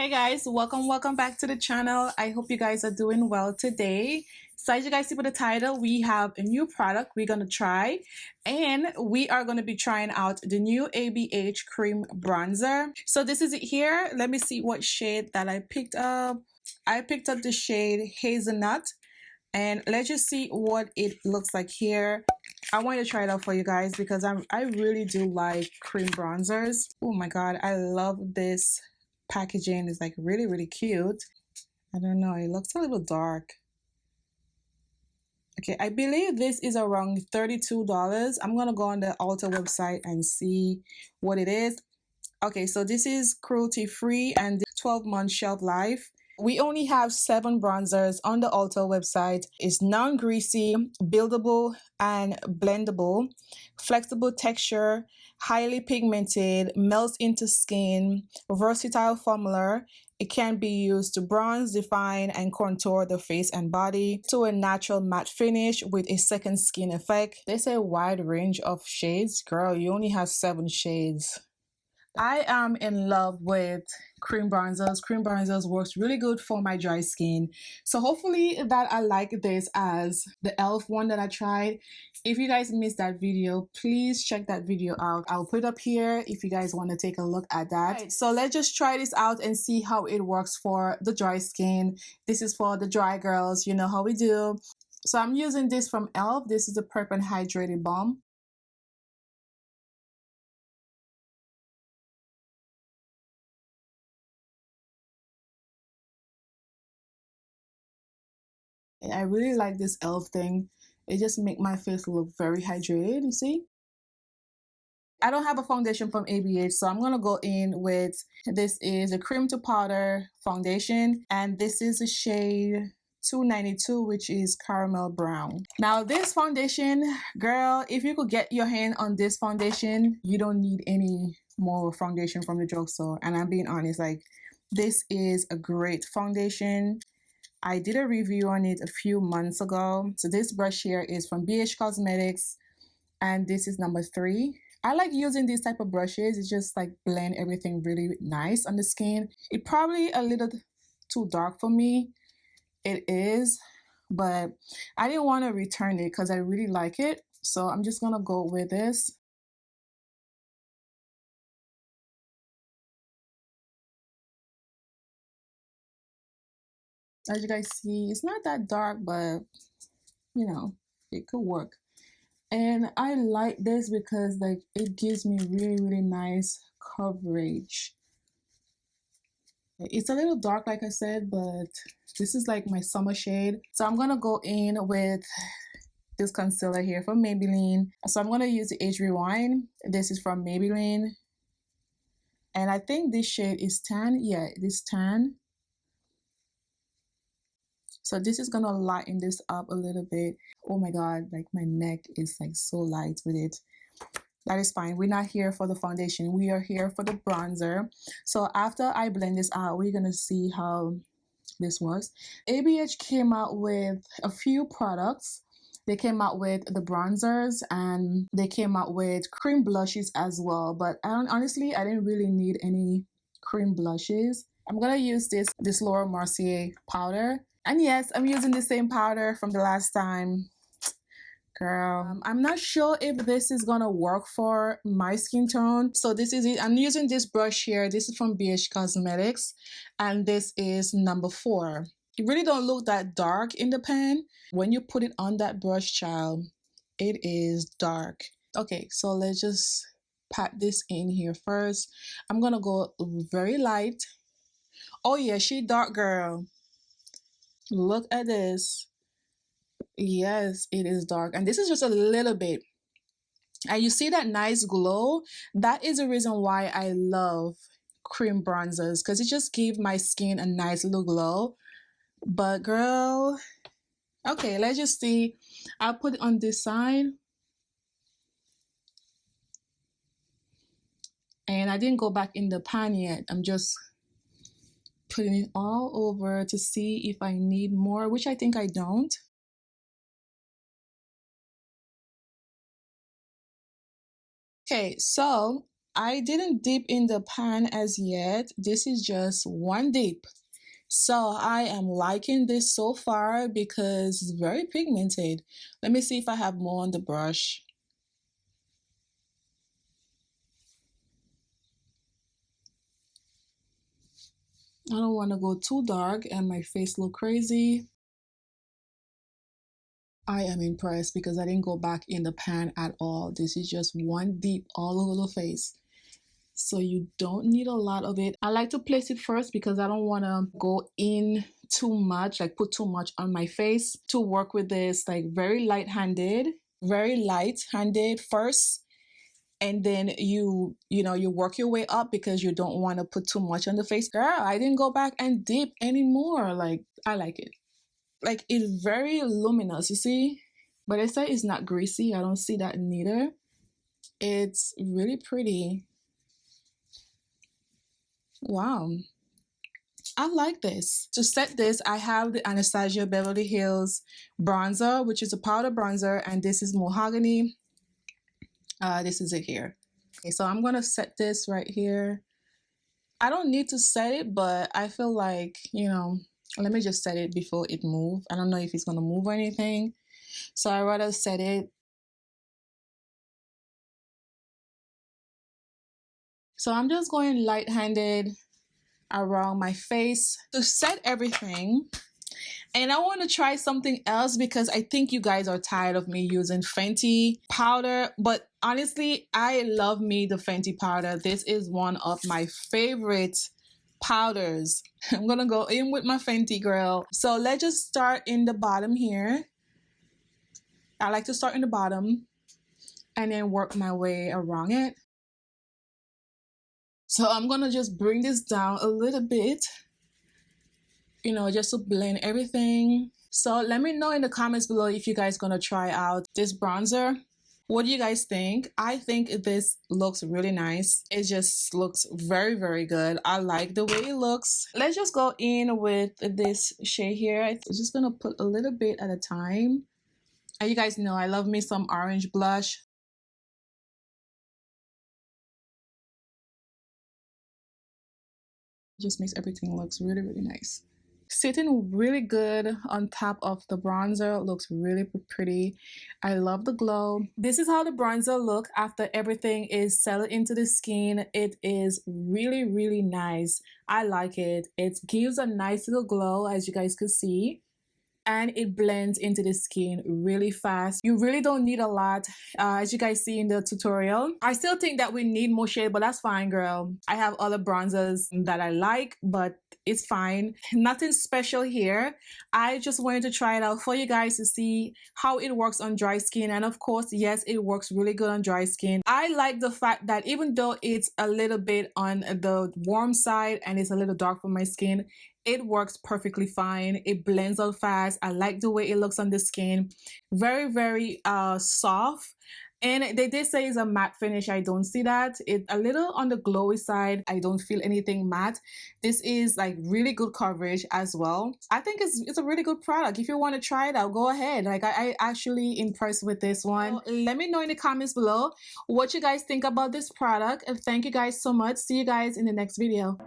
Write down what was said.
Hey guys, welcome back to the channel. I hope you guys are doing well today. So as you guys see by the title, we have a new product we're gonna try, and we are gonna be trying out the new ABH cream bronzer. So this is it here. Let me see what shade that I picked up. I picked up the shade Hazelnut, and let's just see what it looks like here. I want to try it out for you guys because I really do like cream bronzers. Oh my god, I love this packaging. Is like really cute. I don't know, it looks a little dark. Okay, I believe this is around $32. I'm gonna go on the Ulta website and see what it is. Okay, so this is cruelty free and 12-month shelf life. We only have 7 bronzers on the Ulta website. It's non-greasy, buildable and blendable, flexible texture, highly pigmented, melts into skin, versatile formula. It can be used to bronze, define, and contour the face and body to a natural matte finish with a second skin effect. There's a wide range of shades. Girl, you only have 7 shades. I am in love with cream bronzers. Cream bronzers works really good for my dry skin. So hopefully that I like this as the e.l.f. one that I tried. If you guys missed that video, please check that video out. I'll put it up here if you guys want to take a look at that. Right, so let's just try this out and see how it works for the dry skin. This is for the dry girls, you know how we do. So I'm using this from e.l.f. This is the Prep and Hydrated Balm. I really like this e.l.f. thing. It just make my face look very hydrated, you see? I don't have a foundation from ABH, so I'm gonna go in with, this is a cream to powder foundation, and this is a shade 292, which is caramel brown. Now this foundation, girl, if you could get your hand on this foundation, you don't need any more foundation from the drugstore. And I'm being honest, like, this is a great foundation. I did a review on it a few months ago. So this brush here is from BH Cosmetics, and this is number 3. I like using these type of brushes. It just like blend everything really nice on the skin. It probably a little too dark for me. It is, but I didn't want to return it because I really like it. So I'm just gonna go with this. As you guys see, it's not that dark, but you know, it could work. And I like this because like it gives me really nice coverage. It's a little dark, like I said, but this is like my summer shade. So I'm gonna go in with this concealer here from Maybelline. So I'm gonna use the Age Rewind. This is from Maybelline, and I think this shade is tan. Yeah, it is tan. So this is gonna lighten this up a little bit. Oh my god, like my neck is like so light with it. That is fine. We're not here for the foundation. We are here for the bronzer. So after I blend this out, we're gonna see how this works. ABH came out with a few products. They came out with the bronzers and they came out with cream blushes as well. But honestly, I didn't really need any cream blushes. I'm gonna use this Laura Mercier powder. And yes, I'm using the same powder from the last time. Girl, I'm not sure if this is gonna work for my skin tone. So this is it. I'm using this brush here. This is from BH Cosmetics, and this is number 4. It really don't look that dark in the pan. When you put it on that brush, child, it is dark. Okay, so let's just pat this in here first. I'm gonna go very light. Oh yeah, she dark, girl. Look at this. Yes, it is dark, and this is just a little bit. And you see that nice glow? That is the reason why I love cream bronzers, because it just gives my skin a nice little glow. But girl, okay, let's just see. I'll put it on this side. And I didn't go back in the pan yet. I'm just putting it all over to see if I need more, which I think I don't. Okay, so I didn't dip in the pan as yet. This is just one dip. So I am liking this so far because it's very pigmented. Let me see if I have more on the brush. I don't want to go too dark and my face look crazy. I am impressed because I didn't go back in the pan at all. This is just one dip all over the face. So you don't need a lot of it. I like to place it first because I don't want to go in too much, like put too much on my face. To work with this, like very light-handed first, and then you work your way up because you don't want to put too much on the face. Girl, I didn't go back and dip anymore. Like, I like it. Like, it's very luminous, you see? But I say it's not greasy. I don't see that neither. It's really pretty. Wow. I like this. To set this, I have the Anastasia Beverly Hills bronzer, which is a powder bronzer, and this is mahogany. This is it here. Okay, so I'm gonna set this right here. I don't need to set it, but I feel like, let me just set it before it moves. I don't know if it's gonna move or anything, so I rather set it. So I'm just going light-handed around my face to set everything. And I want to try something else because I think you guys are tired of me using Fenty powder. But honestly, I love me the Fenty powder. This is one of my favorite powders. I'm gonna go in with my Fenty, girl. So let's just start in the bottom here. I like to start in the bottom and then work my way around it. So I'm gonna just bring this down a little bit, just to blend everything. So let me know in the comments below if you guys gonna try out this bronzer. What do you guys think? I think this looks really nice. It just looks very, very good. I like the way it looks. Let's just go in with this shade here. I'm just gonna put a little bit at a time. And you guys know I love me some orange blush. Just makes everything looks really, really nice. Sitting really good on top of the bronzer. Looks really pretty. I love the glow. This is how the bronzer look after everything is settled into the skin. It is really, really nice. I like it. It gives a nice little glow, as you guys could see, and it blends into the skin really fast. You really don't need a lot, as you guys see in the tutorial. I still think that we need more shade, but that's fine, girl. I have other bronzers that I like, but it's fine. Nothing special here. I just wanted to try it out for you guys to see how it works on dry skin. And of course, yes, it works really good on dry skin. I like the fact that even though it's a little bit on the warm side and it's a little dark for my skin, it works perfectly fine. It blends out fast. I like the way it looks on the skin. Very, very soft. And they did say it's a matte finish. I don't see that. It's a little on the glowy side. I don't feel anything matte. This is like really good coverage as well. I think it's a really good product. If you want to try it out, go ahead. Like I actually impressed with this one. So let me know in the comments below what you guys think about this product. And thank you guys so much. See you guys in the next video.